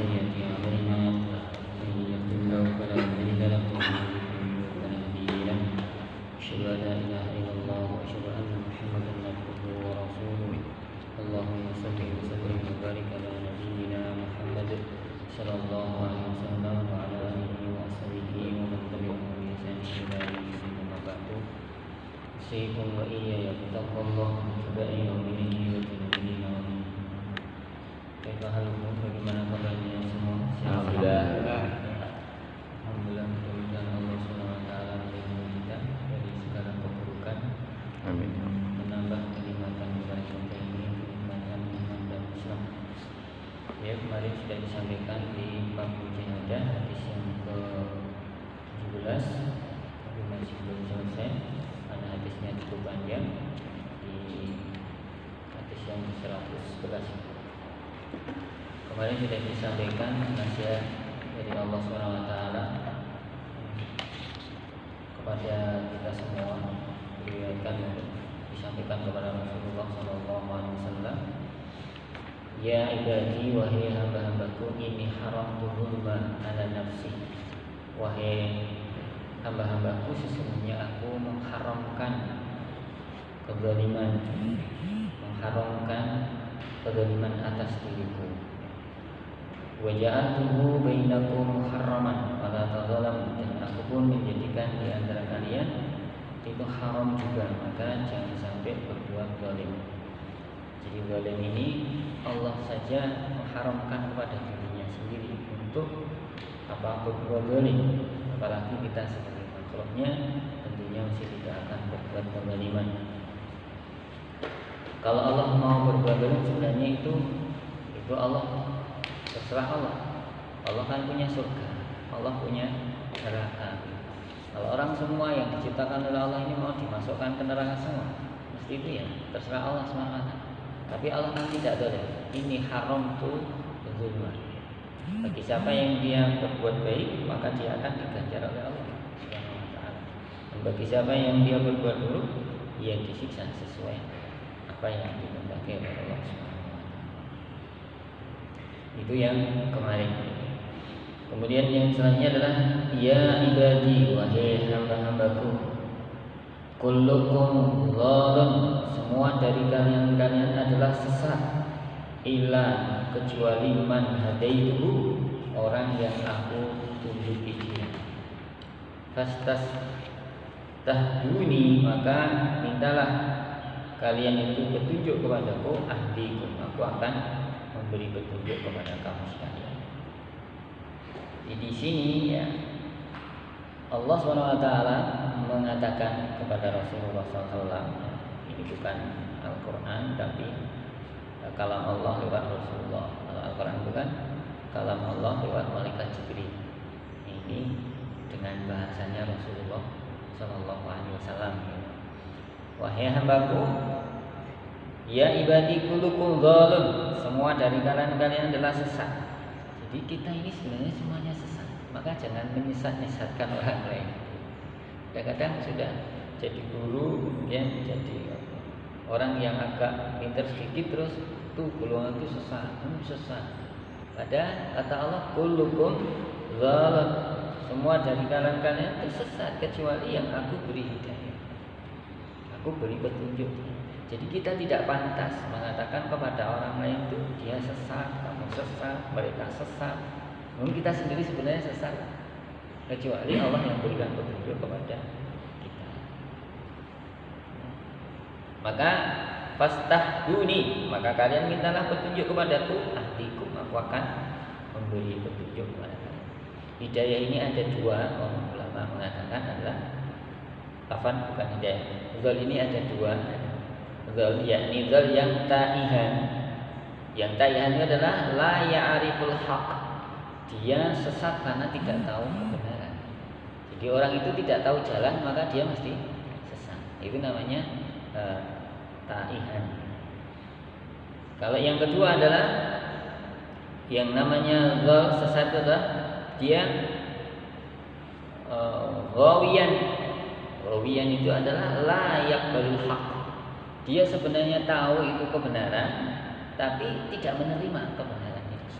سيئات أعمالنا من يهده الله فلا مضل له ومن يضلل فلا هادي له أشهد أن لا إله إلا الله وأشهد أن محمدا عبده ورسوله اللهم صل وسلم وبارك على نبينا محمد صلى الله عليه وسلم وعلى آله وصحبه ومن تبعهم بإحسان إلى يوم الدين أما بعد أوصيكم وإياي بتقوى الله واتباع أوامره واجتناب نواهيه. Halukum, bagaimana kabarnya semua? Alhamdulillah. Alhamdulillah, mudah-mudahan Allah SWT melindungi kita dari segala keburukan. Amin. Menambah kenikmatan kepada kita ini, kenikmatan iman dan Islam. Ya, kemarin sudah disampaikan di bab mujahadah hadis yang ke-17, tapi masih belum selesai karena hadisnya cukup panjang. Di hadis yang ke-111 kemarin sudah disampaikan nasihat dari Allah SWT kepada kita semua, diriwayatkan disampaikan kepada Rasulullah SAW. Ya ibadi, wahai hamba-hambaku, ini haram zulma ala nafsi. Wahai hamba-hambaku, sesungguhnya aku mengharamkan kezaliman, kezaliman atas diriku. Wa ja'altuhu bainakum muharraman fala tazalamu, dan aku pun menjadikan di antara kalian itu haram juga, maka jangan sampai berbuat zalim. Jadi zalim ini Allah saja mengharamkan kepada dirinya sendiri untuk berbuat zalim, apalagi kita sebagai makhluknya tentunya masih tidak akan berbuat kezaliman. Kalau Allah mau berbuat zalim sebenarnya itu Allah, terserah Allah. Allah kan punya surga, Allah punya neraka. Kalau orang semua yang diciptakan oleh Allah ini mau dimasukkan ke neraka semua, mesti itu ya terserah Allah SWT. Tapi Allah kan tidak zalim. Ini haram tuh zulma. Bagi siapa yang dia berbuat baik, maka dia akan diganjar oleh Allah SWT. Dan bagi siapa yang dia berbuat buruk, ia disiksa sesuai apa yang dikehendaki oleh Allah SWT. Itu yang kemarin. Kemudian yang selanjutnya adalah ya ibadi, wahai hamba-hambaku, kullukum dhalun, semua dari kalian adalah sesat, illa kecuali man hadaituhu, orang yang aku tunjuki dia. Fastas tahduni, maka mintalah kalian itu petunjuk kepadaku, ahdikum, aku akan memberi petunjuk kepada kamu sekalian. Di sini ya Allah SWT mengatakan kepada Rasulullah SAW, ini bukan Al-Quran tapi kalam Allah lewat Rasulullah. Kalau Al-Quran bukan kalam Allah lewat malaikat Jibril. Ini dengan bahasanya Rasulullah SAW. Wahai hambaku, ya ibadi kullukum dhalun, semua dari kalian adalah sesat. Jadi kita ini sebenarnya semuanya sesat. Maka jangan menyesatkan orang lain. Kadang-kadang sudah jadi guru, ya, jadi orang yang agak pintar sedikit terus tuh golongan itu sesat. Padahal kata Allah kullukum dhalun, semua dari kalian itu sesat kecuali yang aku beri hidayah. Aku beri petunjuk. Jadi kita tidak pantas mengatakan kepada orang lain itu dia sesat, kamu sesat, mereka sesat. Mungkin kita sendiri sebenarnya sesat, kecuali Allah yang berikan petunjuk kepada kita. Maka fastahduni, maka kalian mintalah petunjuk kepadaku, ahdikum, aku akan memberi petunjuk kepada kalian. Hidayah ini ada dua, orang ulama mengatakan adalah bukan hidayah. Dzal ini ada dua. Dzal yakni dzal yang taihan. Yang taihan itu adalah la ya'riful haq. Dia sesat karena tidak tahu kebenaran. Jadi orang itu tidak tahu jalan, maka dia mesti sesat. Itu namanya taihan. Kalau yang kedua adalah yang namanya dzal sesat adalah dia ghawiyan. Ghawiyan itu adalah la yaqbalul haq. Dia sebenarnya tahu itu kebenaran, tapi tidak menerima kebenaran itu.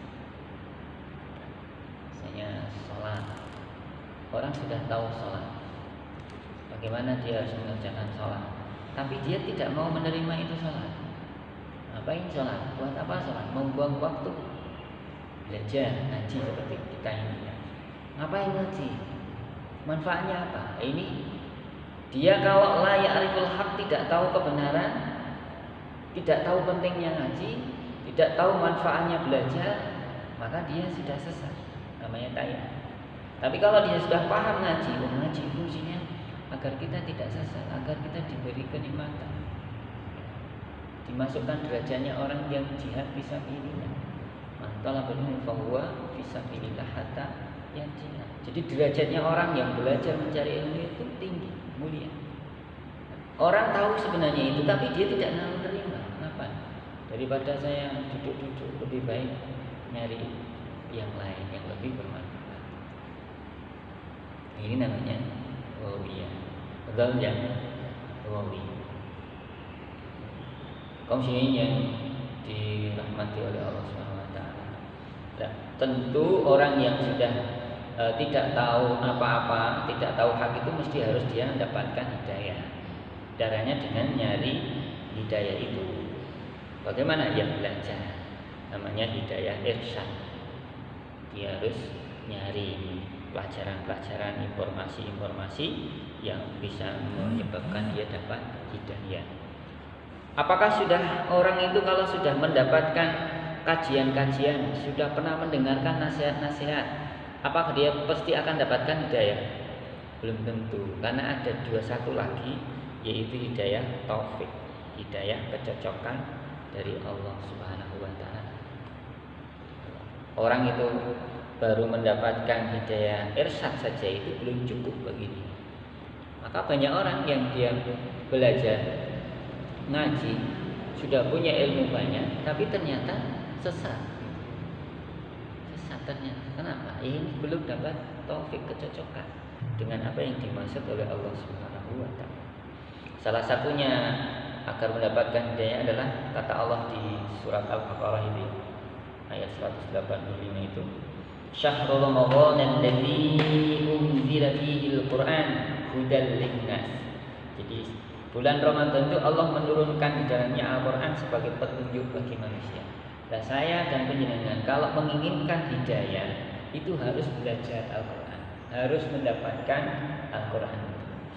Orang sudah tahu sholat, bagaimana dia harus mengerjakan sholat, tapi dia tidak mau menerima itu sholat. Ngapain sholat? Buat apa sholat? Membuang waktu belajar ngaji seperti kita ini. Ngapain ngaji? Manfaatnya apa? Ini dia kalau la ya'riful haq, tidak tahu kebenaran, tidak tahu pentingnya ngaji, tidak tahu manfaatnya belajar, maka dia sudah sesat. Namanya tayang. Tapi kalau dia sudah paham ngaji, ngaji fungsinya agar kita tidak sesat, agar kita diberi kenikmatan, dimasukkan derajatnya orang yang jihad fisabilillah. Man talabal ilma fahuwa fisabilillah hatta yanjina. Jadi derajatnya orang yang belajar mencari ilmu itu tinggi, mulia. Orang tahu sebenarnya itu, tapi dia tidak mau menerima. Kenapa? Daripada saya duduk-duduk, lebih baik nyari yang lain yang lebih bermanfaat. Ini namanya wawiyah. Betul ya? Wawiyah. Kaum muslimin yang dirahmati oleh Allah Subhanahu wa taala. Tentu orang yang sudah tidak tahu apa-apa, tidak tahu hak itu mesti harus dia mendapatkan hidayah. Caranya dengan nyari hidayah itu. Bagaimana? Ya belajar. Namanya hidayah irsyad. Dia harus nyari pelajaran-pelajaran, informasi-informasi yang bisa menyebabkan dia dapat hidayah. Apakah sudah orang itu kalau sudah mendapatkan kajian-kajian, sudah pernah mendengarkan nasihat-nasihat, apakah dia pasti akan dapatkan hidayah? Belum tentu, karena ada satu lagi, yaitu hidayah taufik, hidayah kecocokan dari Allah Subhanahu wa taala. Orang itu baru mendapatkan hidayah irsyad saja itu belum cukup baginya. Maka banyak orang yang dia belajar ngaji, sudah punya ilmu banyak, tapi ternyata sesat ternyata. Kenapa? Ini belum dapat taufik kecocokan dengan apa yang dimaksud oleh Allah Subhanahu wa taala. Salah satunya agar mendapatkan hidayah adalah kata Allah di surat Al-Baqarah ini ayat 185 itu, Syahrul Ramadan alladzi unzila fihi al-Qur'an hudal linnas. Jadi bulan Ramadan itu Allah menurunkan di dalamnya Al-Qur'an sebagai petunjuk bagi manusia. Nah, saya dan penjenengan kalau menginginkan hidayah itu harus belajar Al-Qur'an, harus mendapatkan Al-Qur'an.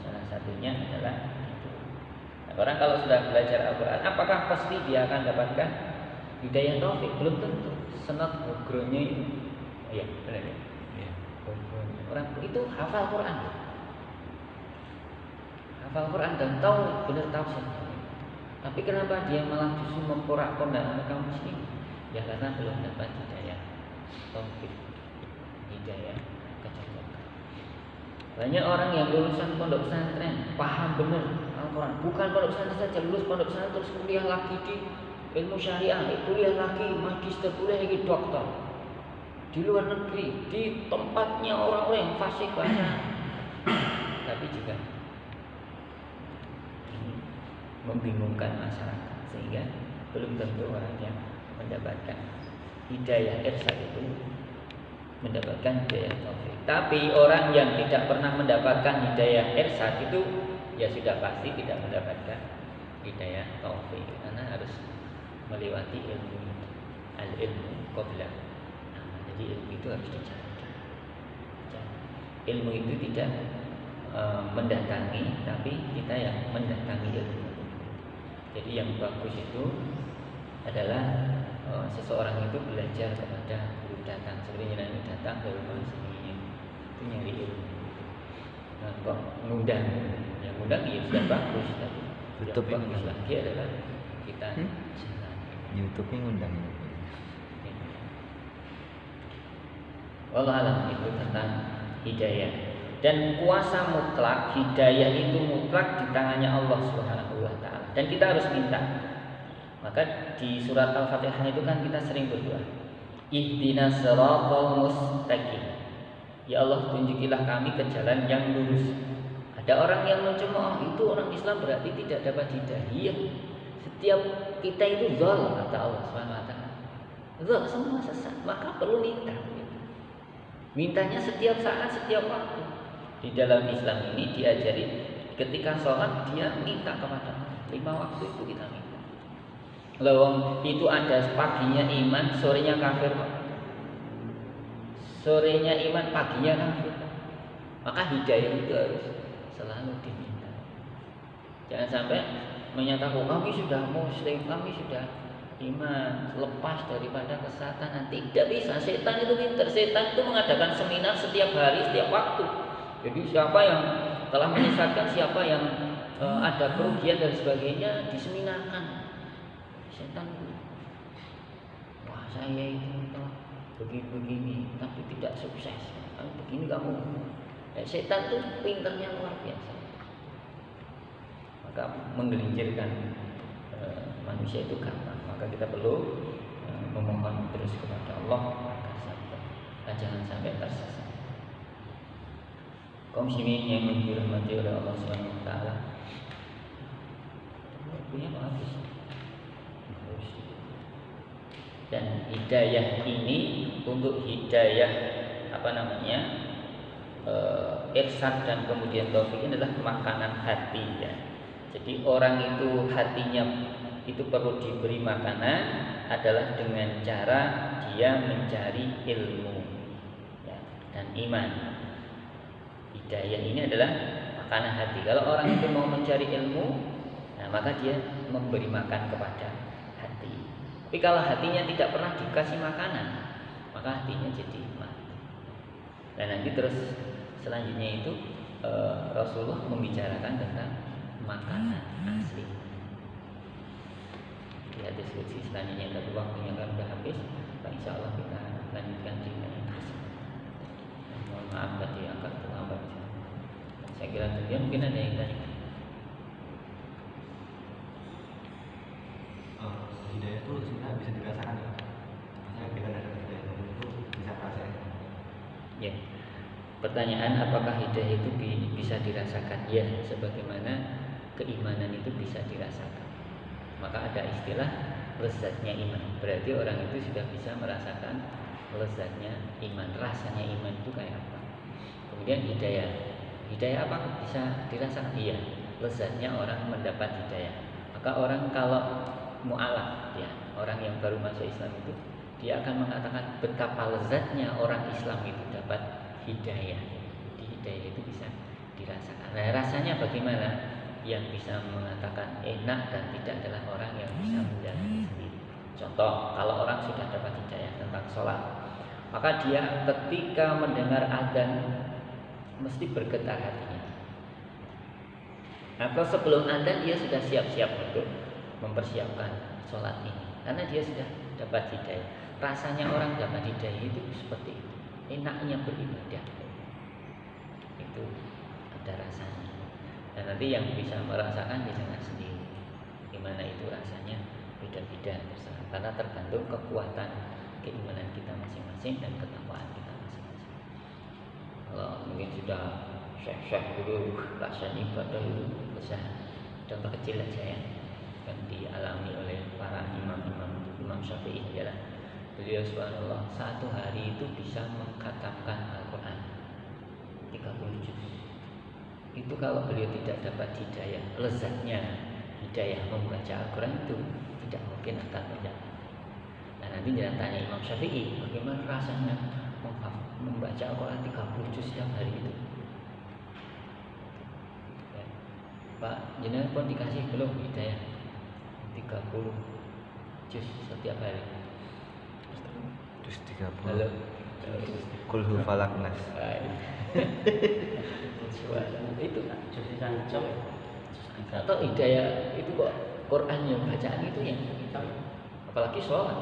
Salah satunya adalah itu. Nah, orang kalau sudah belajar Al-Qur'an, apakah pasti dia akan dapatkan hidayah taufik? Belum tentu. Senat gronya itu. Iya, benar ya? Iya. Orang itu hafal Quran. Hafal Quran dan tahu benar tafsirnya. Tapi kenapa dia malah justru memporak-pondak kaum muslim? Ya karena belum dapat hidayah taufik, hidayah kecocokan. Banyak orang yang lulusan pondok pesantren paham benar Al-Quran. Bukan pondok pesantren saja, lulus pondok pesantren terus kuliah lagi di ilmu syariah, kuliah lagi magister, kuliah lagi doktor di luar negeri, di tempatnya orang-orang yang fasih bahasa, tapi juga ini membingungkan masyarakat sehingga belum tentu orang yang mendapatkan hidayah irsyad itu mendapatkan hidayah taufik. Tapi orang yang tidak pernah mendapatkan hidayah irsyad itu ya sudah pasti tidak mendapatkan hidayah taufik, karena harus melewati ilmu, al-ilmu qabla. Jadi ilmu itu harus dicari. Ilmu itu tidak mendatangi, tapi kita yang mendatangi ilmu. Jadi yang bagus itu adalah seseorang itu belajar kepada guru datang. Sebenarnya ini datang ke rumah sini itu nyari ilmu. Nah, kok ngundang? Yang ngundang ya sudah bagus, tapi YouTube yang bagus lagi adalah kita YouTube-nya ngundang. Wallahu alam, itu tentang hidayah. Dan kuasa mutlak hidayah itu mutlak di tangannya Allah Subhanahu wa taala. Dan kita harus minta. Maka di surat Al-Fatihah itu kan kita sering berdoa, Ihdinas siratal mustaqim. Ya Allah, tunjukilah kami ke jalan yang lurus. Ada orang yang mencemooh, itu orang Islam berarti tidak dapat hidayah. Setiap kita itu zal, kata Allah Subhanahu wa taala. Zal, semua sesat, maka perlu minta. Mintanya setiap saat, setiap waktu. Di dalam Islam ini diajari ketika sholat dia minta kepada Allah. 5 waktu itu kita minta. Lawang itu ada paginya iman, sorenya kafir. Sorenya iman, paginya kafir. Maka hidayah itu harus selalu diminta. Jangan sampai menyatakan kami sudah muslim, kami sudah iman, lepas daripada kesatan. Tidak bisa. Setan itu pintar. Setan itu mengadakan seminar setiap hari, setiap waktu. Jadi siapa yang telah menyesatkan, siapa yang ada kerugian dan sebagainya diseminarkan. Setan itu, wah saya itu begini, tapi tidak sukses. Begini kamu. Setan itu pintarnya luar biasa. Maka menggelincirkan manusia itu gampang. Maka kita perlu memohon terus kepada Allah agar jangan sampai tersesat. Kaum muslimin yang dirahmati oleh Allah Subhanahu wa taala. Punya habis. Dan hidayah ini untuk hidayah irsyad dan kemudian taufik ini adalah makanan hati ya. Jadi orang itu hatinya itu perlu diberi makanan adalah dengan cara dia mencari ilmu ya, dan iman. Hidayah ini adalah makanan hati. Kalau orang itu mau mencari ilmu, nah maka dia memberi makan kepada hati. Tapi kalau hatinya tidak pernah dikasih makanan, maka hatinya jadi mati. Dan nanti terus selanjutnya itu Rasulullah membicarakan tentang makanan asli. Di hadis qudsi selanjutnya, tapi waktunya kan sudah habis. Insya Allah kita lanjutkan di lain kesempatan. Mohon maaf tadi agak terlambat. Saya kira tadi mungkin ada yang tanya. Hidayah itu sebenarnya bisa dirasakan ya. Maksudnya dengan ada hidayah itu bisa rasakan. Ya. Pertanyaan apakah hidayah itu bisa dirasakan? Ya, sebagaimana keimanan itu bisa dirasakan. Maka ada istilah lezatnya iman. Berarti orang itu sudah bisa merasakan lezatnya iman. Rasanya iman itu kayak apa? Kemudian hidayah. Hidayah apa bisa dirasakan? Iya, lezatnya orang mendapat hidayah. Maka orang kalau mu'alaf ya, orang yang baru masuk Islam itu dia akan mengatakan betapa lezatnya orang Islam itu dapat hidayah. Di hidayah itu bisa dirasakan. Nah, rasanya bagaimana? Yang bisa mengatakan enak dan tidak adalah orang yang bisa menjalani sendiri. Contoh, kalau orang sudah dapat hidayah tentang sholat, maka dia ketika mendengar adzan mesti bergetar hatinya. Atau sebelum adzan dia sudah siap-siap untuk mempersiapkan sholat ini, karena dia sudah dapat hidayah. Rasanya orang dapat hidayah itu seperti itu. Enaknya beribadah itu ada rasanya. Dan nanti yang bisa merasakan jangan sendiri. Gimana itu rasanya beda-beda, karena tergantung kekuatan keimanan kita masing-masing dan ketakwaan kita masing-masing. Kalau mungkin sudah syekh-syekh dulu rasanya ibadah itu besar. Contoh kecil aja ya, yang dialami oleh para Imam Syafi'i adalah beliau subhanallah satu hari itu bisa mengkhatamkan Al-Quran 30 juz. Itu kalau beliau tidak dapat hidayah, lezatnya hidayah membaca Al-Quran itu tidak mungkin akan mendapat. Nah nanti jangan tanya Imam Syafi'i bagaimana rasanya membaca Al-Quran 30 juz setiap hari itu ya. Pak jenengan pun dikasih belum hidayah 30 juz setiap hari? Terus 30. Halo. Kulhu falak nas. Itu atau hidayah itu kok Quran yang bacaan itu yang apalagi sholat.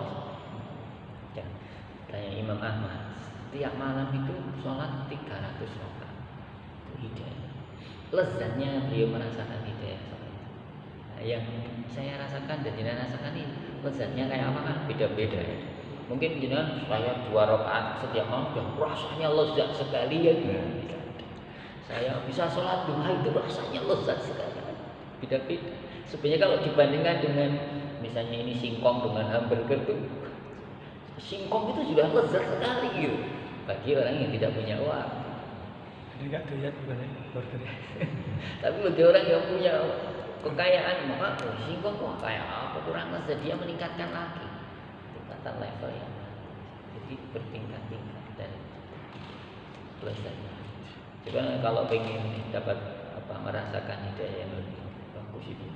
Tanya Imam Ahmad, tiap malam itu sholat 300 rakaat. Itu hidayah. Lezatnya beliau merasakan hidayah sholat itu. Nah, yang saya rasakan dan jenengan rasakan ini lezatnya kayak apa kan beda-beda ya. Mungkin jenengan saya 2 rakaat setiap malam sudah rasanya lezat sekali ya. Saya bisa sholat duha itu rasanya lezat sekali. Beda-beda. Sebenarnya kalau dibandingkan dengan misalnya ini singkong dengan hamburger itu, singkong itu sudah lezat sekali gitu bagi orang yang tidak punya uang. Jadi nggak doyan bukan ya burger. Tapi bagi orang yang punya kekayaan maka singkong kok kayak apa kurang lezat, dia meningkatkan lagi tingkatan level yang jadi bertingkat-tingkat dan lezatnya. Coba kalau pengen dapat merasakan hidayah yang lebih bagus itu,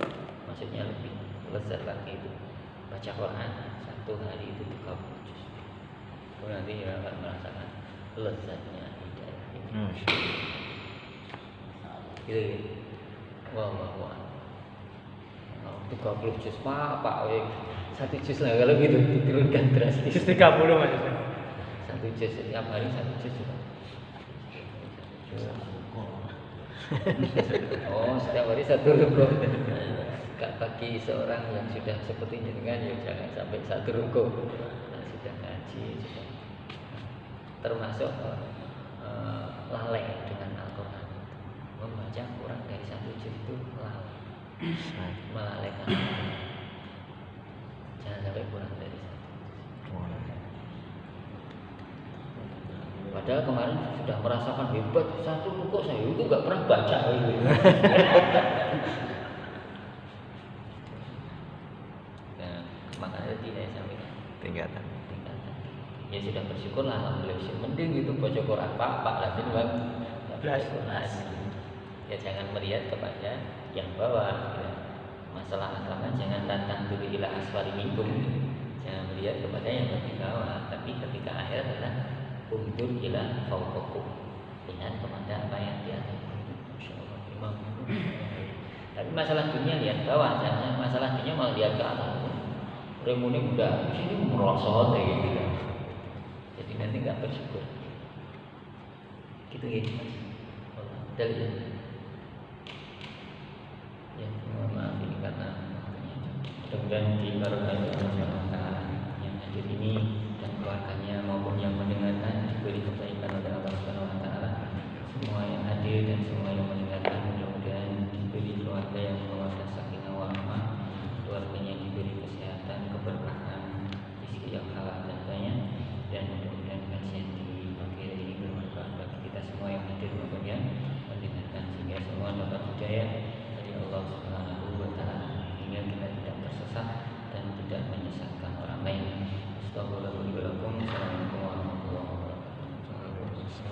maksudnya lebih lezat lagi itu baca Quran satu hari itu 30 juz. Nanti akan merasakan lezatnya hidayah ini. Gitu ya. Wah. 30 juz Pak, satu juz lah kalau gitu diturunkan drastis. Juz 30 maksudnya. Satu juz setiap hari satu juz juga. Oh, setiap hari satu ruko. Gak bagi seorang yang sudah seperti jenengan ya jangan sampai satu ruko. Sudah ngaji sudah termasuk lalai dengan Al-Quran. Membaca kurang dari satu juz itu lalai. Melalaikan. Jangan sampai kurang dari satu. Padahal kemarin sudah merasakan hebat satu ruko saya itu nggak pernah baca itu. Nah, makanya tidak sampaikan Tingkatan. Ya sudah bersyukurlah alhamdulillah. Mending itu baca Quran Pak lagi bang. Ya jangan melihat kepada yang bawah. Ya. Masalah agama jangan datang dulu ila asfali minkum. Jangan melihat kepada yang lebih bawah. Tapi ketika akhir adalah undur ila fauqakum, lihat kepada apa yang di atas. Masyaallah imam. Tapi masalah dunia lihat bawah, jangan masalah dunia malah lihat ke atas. Remune muda, sini merosot kayak gitu. Jadi nanti nggak bersyukur. Gitu ya. Dalil. Ya, mohon maaf ini karena mudah-mudahan diberkahi Allah yang hadir ini dan keluarganya maupun yang mendengarkan diberi kebaikan oleh Allah Subhanahu wa taala. Semua yang hadir dan semua yang mendengarkan mudah-mudahan diberi keluarga yang mengeluarkan sakinah wa rahmah, keluarganya diberi kesehatan, keberkahan, rezeki yang halal dan banyak, dan mudah-mudahan kajian di pagi hari ini bermanfaat bagi kita semua yang hadir maupun yang mendengarkan sehingga semua dapat hidayah dari Allah Subhanahu wa taala hingga kita tidak tersesat dan tidak menyesatkan orang lain. Astagfirullahaladzim. Assalamualaikum